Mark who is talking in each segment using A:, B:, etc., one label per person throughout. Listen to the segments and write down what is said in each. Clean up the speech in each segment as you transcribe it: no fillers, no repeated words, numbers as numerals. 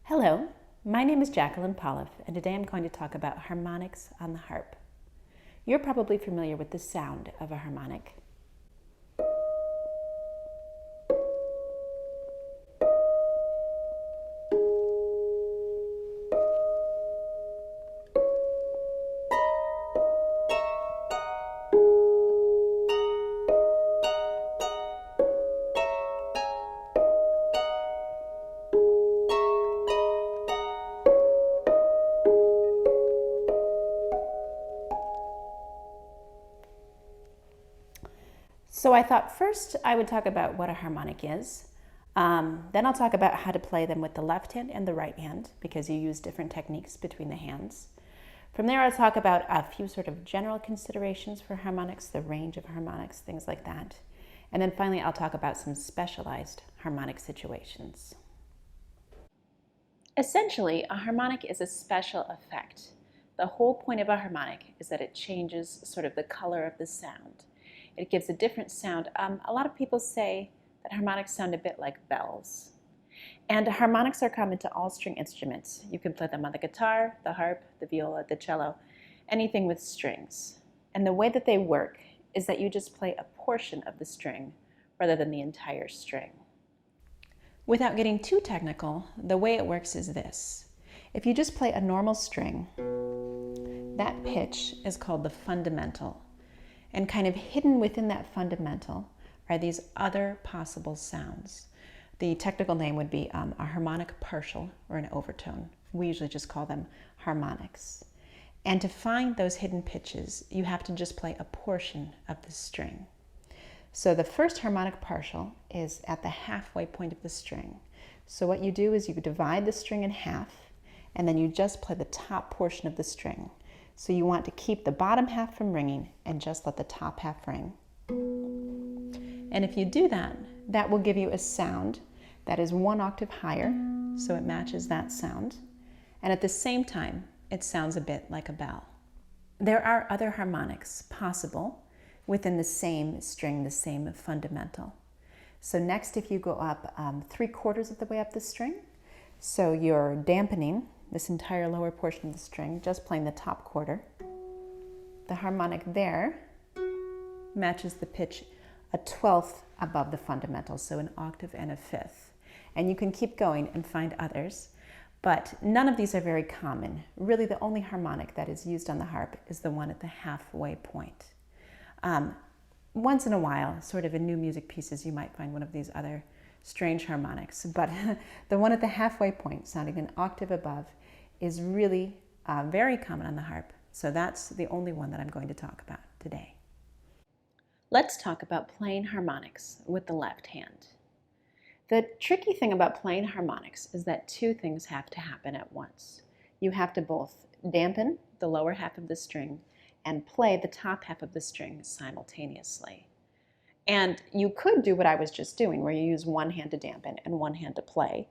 A: Hello, my name is Jacqueline Pollauf, and today I'm going to talk about harmonics on the harp. You're probably familiar with the sound of a harmonic. So I thought first I would talk about what a harmonic is. Then I'll talk about how to play them with the left hand and the right hand, because you use different techniques between the hands. From there I'll talk about a few sort of general considerations for harmonics, the range of harmonics, things like that. And then finally I'll talk about some specialized harmonic situations. Essentially, a harmonic is a special effect. The whole point of a harmonic is that it changes sort of the color of the sound. It gives a different sound. A lot of people say that harmonics sound a bit like bells. And harmonics are common to all string instruments. You can play them on the guitar, the harp, the viola, the cello, anything with strings. And the way that they work is that you just play a portion of the string rather than the entire string. Without getting too technical, the way it works is this. If you just play a normal string, that pitch is called the fundamental. And kind of hidden within that fundamental are these other possible sounds. The technical name would be a harmonic partial or an overtone. We usually just call them harmonics. And to find those hidden pitches, you have to just play a portion of the string. So the first harmonic partial is at the halfway point of the string. So what you do is you divide the string in half, and then you just play the top portion of the string. So you want to keep the bottom half from ringing and just let the top half ring. And if you do that, that will give you a sound that is one octave higher, so it matches that sound. And at the same time, it sounds a bit like a bell. There are other harmonics possible within the same string, the same fundamental. So next, if you go up 3/4 of the way up the string, so you're dampening this entire lower portion of the string, just playing the top quarter. The harmonic there matches the pitch a 1/12 above the fundamental, so an octave and a 1/5. And you can keep going and find others, but none of these are very common. Really, the only harmonic that is used on the harp is the one at the halfway point. Once in a while, sort of in new music pieces, you might find one of these other strange harmonics, but the one at the halfway point, sounding an octave above, is really very common on the harp. So that's the only one that I'm going to talk about today. Let's talk about playing harmonics with the left hand. The tricky thing about playing harmonics is that two things have to happen at once. You have to both dampen the lower half of the string and play the top half of the string simultaneously. And you could do what I was just doing, where you use one hand to dampen and one hand to play.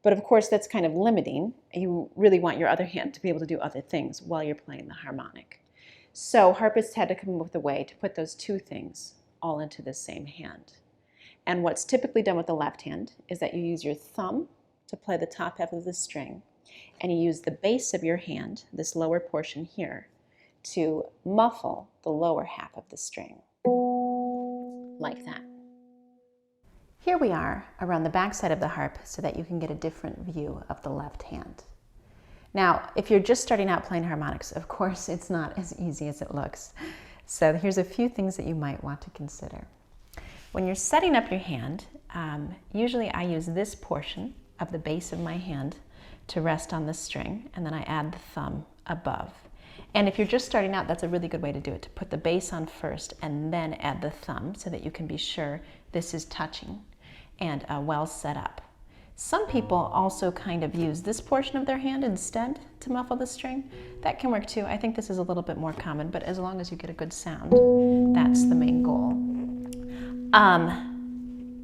A: But of course, that's kind of limiting. You really want your other hand to be able to do other things while you're playing the harmonic. So harpists had to come up with a way to put those two things all into the same hand. And what's typically done with the left hand is that you use your thumb to play the top half of the string, and you use the base of your hand, this lower portion here, to muffle the lower half of the string, like that. Here we are around the back side of the harp so that you can get a different view of the left hand. Now, if you're just starting out playing harmonics, of course, it's not as easy as it looks. So here's a few things that you might want to consider. When you're setting up your hand, usually I use this portion of the base of my hand to rest on the string, and then I add the thumb above. And if you're just starting out, that's a really good way to do it, to put the bass on first and then add the thumb so that you can be sure this is touching and well set up. Some people also kind of use this portion of their hand instead to muffle the string. That can work too. I think this is a little bit more common, but as long as you get a good sound, that's the main goal.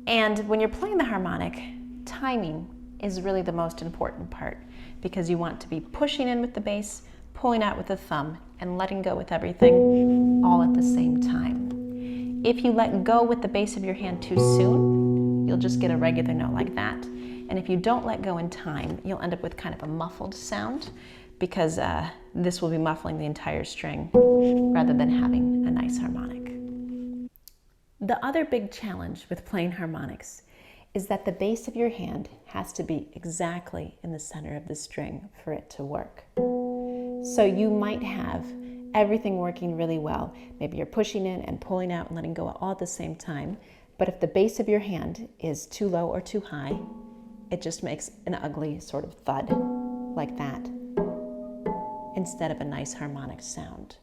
A: And when you're playing the harmonic, timing is really the most important part, because you want to be pushing in with the bass, pulling out with the thumb, and letting go with everything all at the same time. If you let go with the base of your hand too soon, you'll just get a regular note like that. And if you don't let go in time, you'll end up with kind of a muffled sound because this will be muffling the entire string rather than having a nice harmonic. The other big challenge with playing harmonics is that the base of your hand has to be exactly in the center of the string for it to work. So you might have everything working really well. Maybe you're pushing in and pulling out and letting go all at the same time. But if the base of your hand is too low or too high, it just makes an ugly sort of thud like that instead of a nice harmonic sound.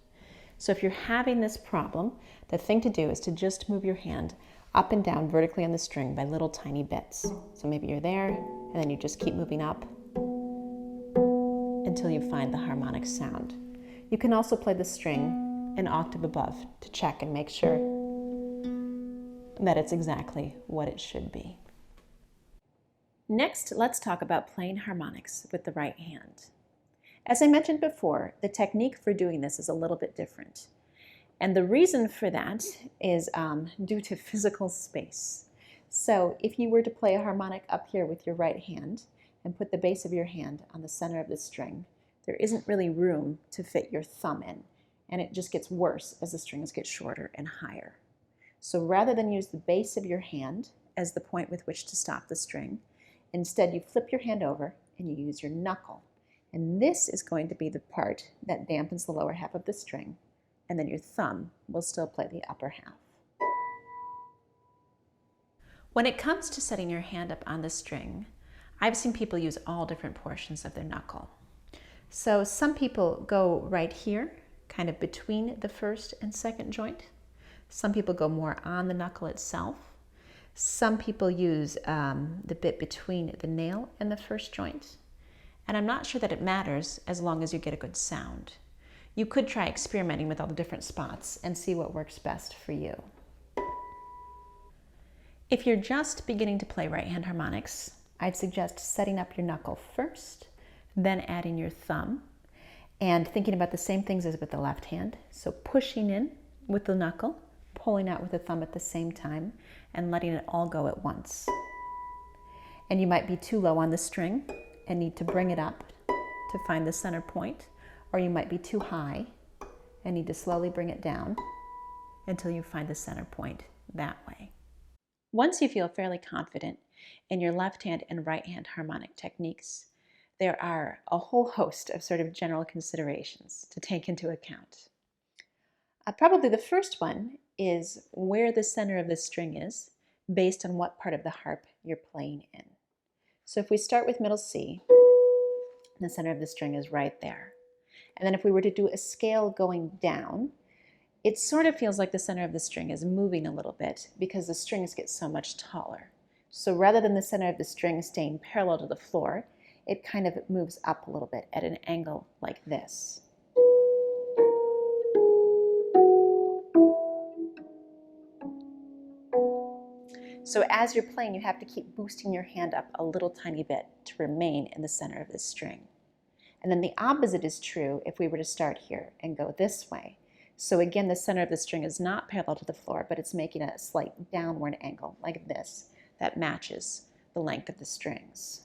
A: So if you're having this problem, the thing to do is to just move your hand up and down vertically on the string by little tiny bits. So maybe you're there, and then you just keep moving up until you find the harmonic sound. You can also play the string an octave above to check and make sure that it's exactly what it should be. Next, let's talk about playing harmonics with the right hand. As I mentioned before, the technique for doing this is a little bit different. And the reason for that is due to physical space. So if you were to play a harmonic up here with your right hand and put the base of your hand on the center of the string, there isn't really room to fit your thumb in, and it just gets worse as the strings get shorter and higher. So rather than use the base of your hand as the point with which to stop the string, instead you flip your hand over and you use your knuckle. And this is going to be the part that dampens the lower half of the string, and then your thumb will still play the upper half. When it comes to setting your hand up on the string, I've seen people use all different portions of their knuckle. So some people go right here, kind of between the first and second joint. Some people go more on the knuckle itself. Some people use the bit between the nail and the first joint. And I'm not sure that it matters as long as you get a good sound. You could try experimenting with all the different spots and see what works best for you. If you're just beginning to play right-hand harmonics, I'd suggest setting up your knuckle first, then adding your thumb, and thinking about the same things as with the left hand. So pushing in with the knuckle, pulling out with the thumb at the same time, and letting it all go at once. And you might be too low on the string and need to bring it up to find the center point, or you might be too high and need to slowly bring it down until you find the center point that way. Once you feel fairly confident in your left hand and right hand harmonic techniques, there are a whole host of sort of general considerations to take into account. Probably the first one is where the center of the string is based on what part of the harp you're playing in. So if we start with middle C, the center of the string is right there. And then if we were to do a scale going down, it sort of feels like the center of the string is moving a little bit because the strings get so much taller. So rather than the center of the string staying parallel to the floor, it kind of moves up a little bit at an angle like this. So as you're playing, you have to keep boosting your hand up a little tiny bit to remain in the center of the string. And then the opposite is true if we were to start here and go this way. So again, the center of the string is not parallel to the floor, but it's making a slight downward angle like this that matches the length of the strings.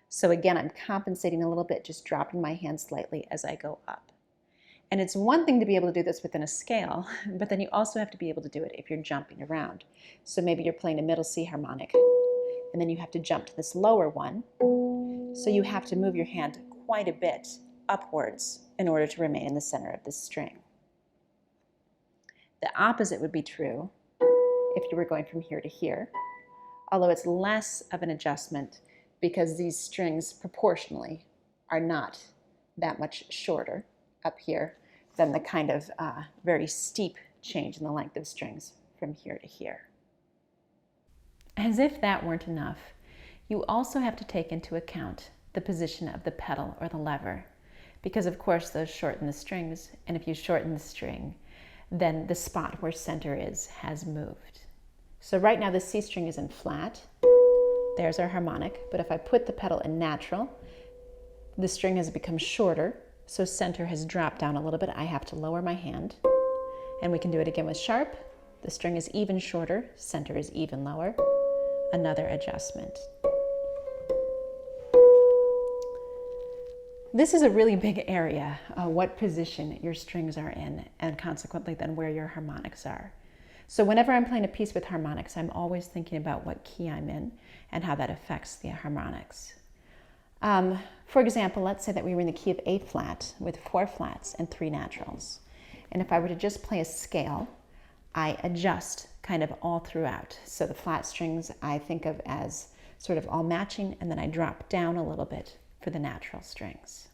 A: So again, I'm compensating a little bit, just dropping my hand slightly as I go up. And it's one thing to be able to do this within a scale, but then you also have to be able to do it if you're jumping around. So maybe you're playing a middle C harmonic, and then you have to jump to this lower one. So you have to move your hand quite a bit upwards in order to remain in the center of this string. The opposite would be true if you were going from here to here, although it's less of an adjustment because these strings proportionally are not that much shorter up here than the kind of very steep change in the length of strings from here to here. As if that weren't enough, you also have to take into account the position of the pedal or the lever, because of course those shorten the strings, and if you shorten the string, then the spot where center is has moved. So right now the C string is in flat. There's our harmonic, but if I put the pedal in natural, the string has become shorter, so center has dropped down a little bit. I have to lower my hand And we can do it again with sharp. The string is even shorter, center is even lower. Another adjustment. This is a really big area, what position your strings are in, and consequently then where your harmonics are. So whenever I'm playing a piece with harmonics, I'm always thinking about what key I'm in and how that affects the harmonics. For example, let's say that we were in the key of A flat with 4 flats and 3 naturals. And if I were to just play a scale, I adjust kind of all throughout. So the flat strings I think of as sort of all matching, and then I drop down a little bit for the natural strings.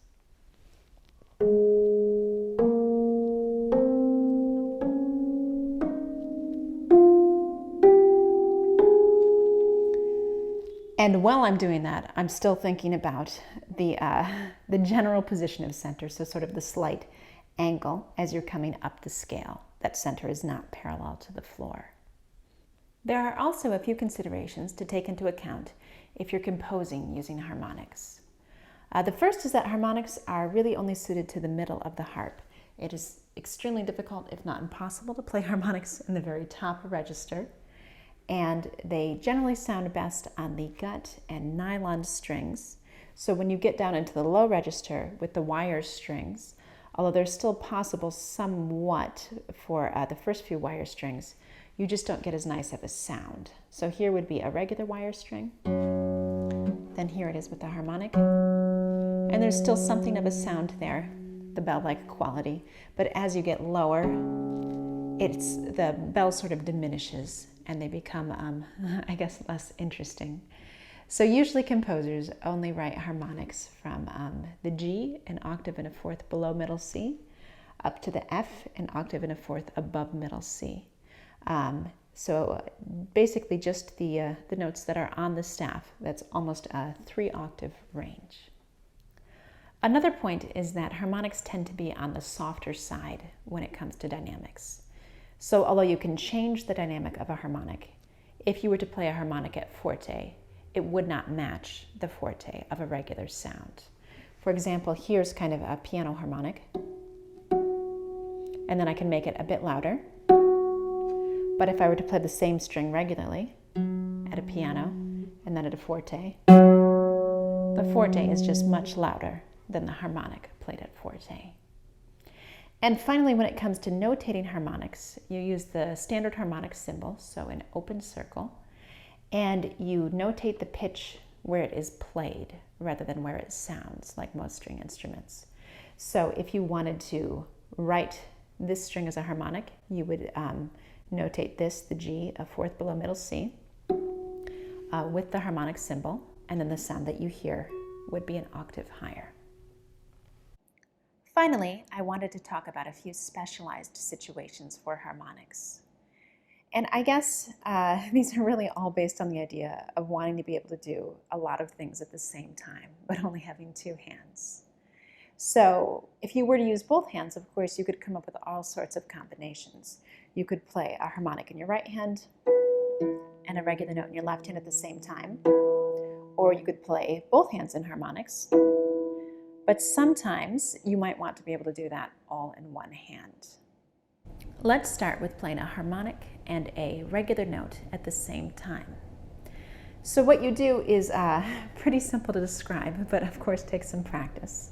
A: And while I'm doing that, I'm still thinking about the general position of center, so sort of the slight angle as you're coming up the scale. That center is not parallel to the floor. There are also a few considerations to take into account if you're composing using harmonics. The first is that harmonics are really only suited to the middle of the harp. It is extremely difficult, if not impossible, to play harmonics in the very top register. And they generally sound best on the gut and nylon strings. So when you get down into the low register with the wire strings, although they're still possible somewhat for the first few wire strings, you just don't get as nice of a sound. So here would be a regular wire string. Then here it is with the harmonic. And there's still something of a sound there, the bell-like quality. But as you get lower, the bell sort of diminishes and they become, I guess, less interesting. So usually composers only write harmonics from the G, an octave and a fourth below middle C, up to the F, an octave and a fourth above middle C. So basically just the notes that are on the staff. That's almost a 3-octave range. Another point is that harmonics tend to be on the softer side when it comes to dynamics. So although you can change the dynamic of a harmonic, if you were to play a harmonic at forte, it would not match the forte of a regular sound. For example, here's kind of a piano harmonic, and then I can make it a bit louder. But if I were to play the same string regularly at a piano and then at a forte, the forte is just much louder than the harmonic played at forte. And finally, when it comes to notating harmonics, you use the standard harmonic symbol, so an open circle, and you notate the pitch where it is played rather than where it sounds, like most string instruments. So if you wanted to write this string as a harmonic, you would notate this, the G, a fourth below middle C, with the harmonic symbol, and then the sound that you hear would be an octave higher. Finally, I wanted to talk about a few specialized situations for harmonics. And I guess these are really all based on the idea of wanting to be able to do a lot of things at the same time, but only having 2 hands. So if you were to use both hands, of course, you could come up with all sorts of combinations. You could play a harmonic in your right hand and a regular note in your left hand at the same time. Or you could play both hands in harmonics. But sometimes you might want to be able to do that all in one hand. Let's start with playing a harmonic and a regular note at the same time. So what you do is pretty simple to describe, but of course takes some practice.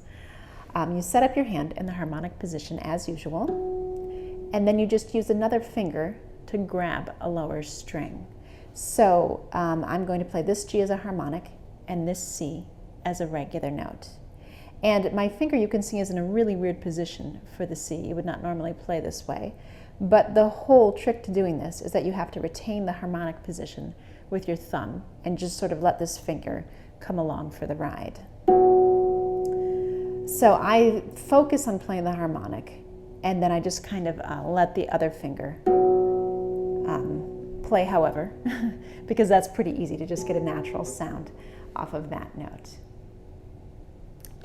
A: You set up your hand in the harmonic position as usual, and then you just use another finger to grab a lower string. So I'm going to play this G as a harmonic and this C as a regular note. And my finger, you can see, is in a really weird position for the C. You would not normally play this way. But the whole trick to doing this is that you have to retain the harmonic position with your thumb and just sort of let this finger come along for the ride. So I focus on playing the harmonic, and then I just kind of let the other finger play however, because that's pretty easy to just get a natural sound off of that note.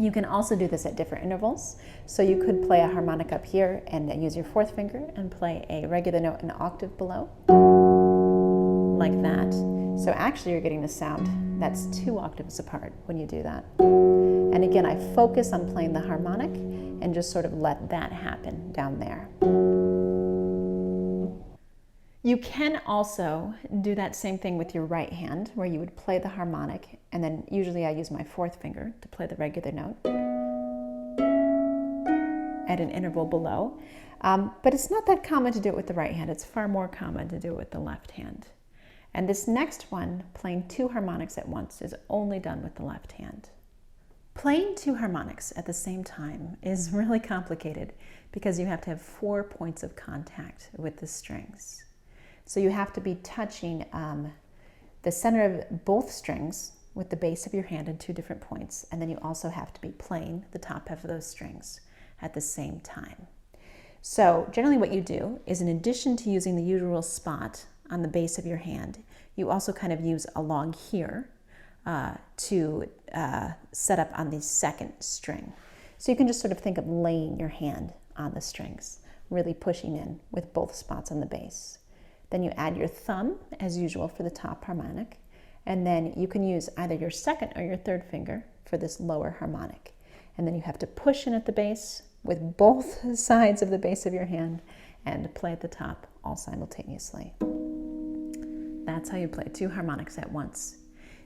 A: You can also do this at different intervals. So you could play a harmonic up here and use your fourth finger and play a regular note an octave below, like that. So actually you're getting a sound that's 2 octaves apart when you do that. And again, I focus on playing the harmonic and just sort of let that happen down there. You can also do that same thing with your right hand, where you would play the harmonic, and then usually I use my fourth finger to play the regular note at an interval below. But it's not that common to do it with the right hand. It's far more common to do it with the left hand. And this next one, playing 2 harmonics at once, is only done with the left hand. Playing 2 harmonics at the same time is really complicated because you have to have 4 points of contact with the strings. So you have to be touching the center of both strings with the base of your hand in 2 different points, and then you also have to be playing the top half of those strings at the same time. So generally what you do is, in addition to using the usual spot on the base of your hand, you also kind of use along here to set up on the second string. So you can just sort of think of laying your hand on the strings, really pushing in with both spots on the bass. Then you add your thumb, as usual, for the top harmonic, and then you can use either your second or your third finger for this lower harmonic. And then you have to push in at the bass with both sides of the base of your hand and play at the top all simultaneously. That's how you play 2 harmonics at once.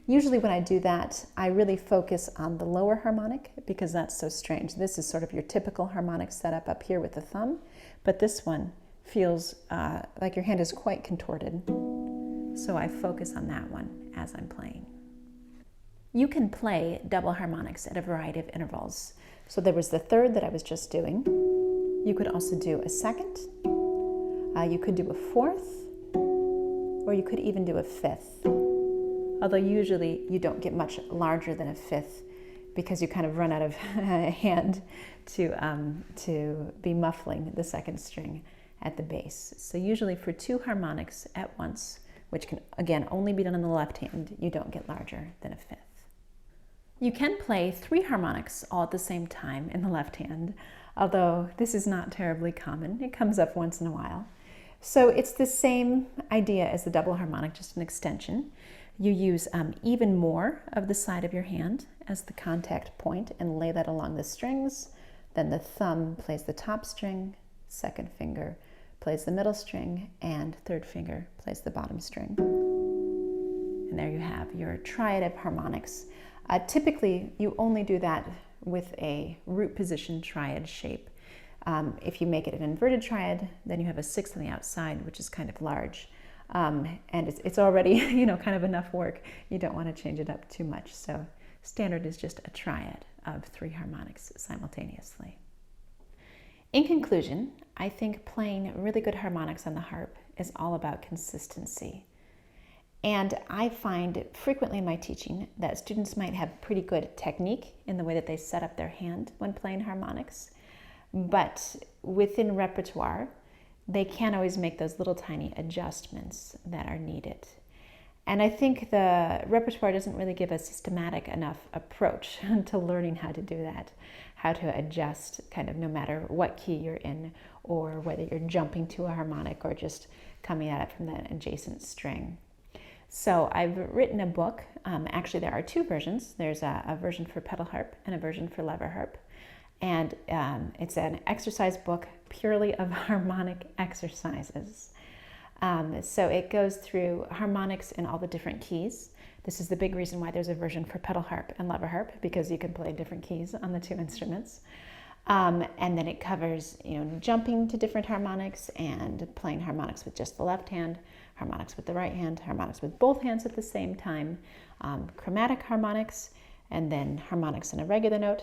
A: Usually when I do that, I really focus on the lower harmonic because that's so strange. This is sort of your typical harmonic setup up here with the thumb, but this one feels like your hand is quite contorted. So I focus on that one as I'm playing. You can play double harmonics at a variety of intervals. So there was the third that I was just doing. You could also do a second. You could do a fourth, or you could even do a fifth. Although usually you don't get much larger than a fifth because you kind of run out of hand to be muffling the second string at the bass. So usually for 2 harmonics at once, which can again only be done on the left hand, you don't get larger than a fifth. You can play 3 harmonics all at the same time in the left hand, although this is not terribly common. It comes up once in a while. So it's the same idea as the double harmonic, just an extension. You use even more of the side of your hand as the contact point and lay that along the strings. Then the thumb plays the top string, second finger plays the middle string, and third finger plays the bottom string. And there you have your triad of harmonics. Typically, you only do that with a root position triad shape. If you make it an inverted triad, then you have a 6th on the outside, which is kind of large. And it's already, kind of enough work. You don't want to change it up too much. So standard is just a triad of 3 harmonics simultaneously. In conclusion, I think playing really good harmonics on the harp is all about consistency. And I find frequently in my teaching that students might have pretty good technique in the way that they set up their hand when playing harmonics, but within repertoire, they can't always make those little tiny adjustments that are needed. And I think the repertoire doesn't really give a systematic enough approach to learning how to do that, how to adjust kind of no matter what key you're in, or whether you're jumping to a harmonic or just coming at it from the adjacent string. So I've written a book. Actually, there are 2 versions. There's a version for pedal harp and a version for lever harp. And it's an exercise book purely of harmonic exercises. So it goes through harmonics in all the different keys. This is the big reason why there's a version for pedal harp and lever harp, because you can play different keys on the 2 instruments. And then it covers, jumping to different harmonics and playing harmonics with just the left hand, harmonics with the right hand, harmonics with both hands at the same time, chromatic harmonics, and then harmonics in a regular note,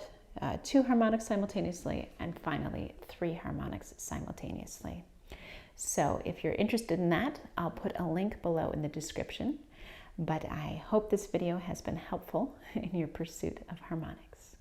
A: 2 harmonics simultaneously, and finally 3 harmonics simultaneously. So if you're interested in that, I'll put a link below in the description. But I hope this video has been helpful in your pursuit of harmonics.